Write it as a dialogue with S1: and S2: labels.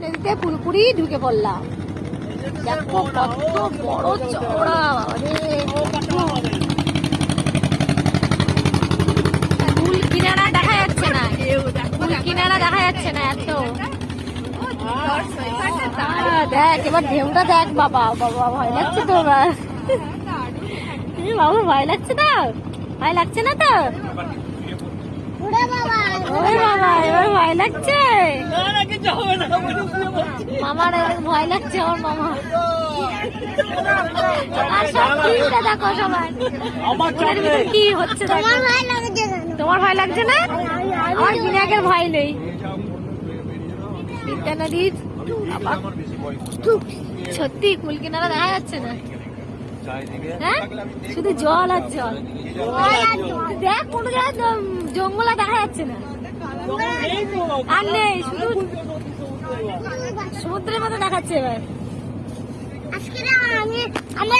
S1: নদীতে পুরোপুরি ঢুকে পড়লাম। দেখো কত বড় চওড়া, কুল কিনারা দেখা যাচ্ছে না, কুল কিনারা দেখা যাচ্ছে না এত। দেখ এবার ঢেউটা দেখ। বাবা বাবা ভয় লাগছে তো এবার। বাবা ভয় লাগছে না? ভয় লাগছে না তো? বাবা এবার ভয় লাগছে। মামার ভয় লাগছে, আমার মামা। আর সব টিমটা দেখো সবাই, কি হচ্ছে তোমার ভয় লাগছে না? আমার বিনাকের ভয় নেই। বিদ্যা নদীর সত্যি কুল কিনারা দেখা যাচ্ছে না, হ্যাঁ শুধু জল আর জল। দেখ কোনো জায়গায় জঙ্গলা দেখা যাচ্ছে না, আর নেই, শুধু সমুদ্রের মতো দেখাচ্ছে এবার।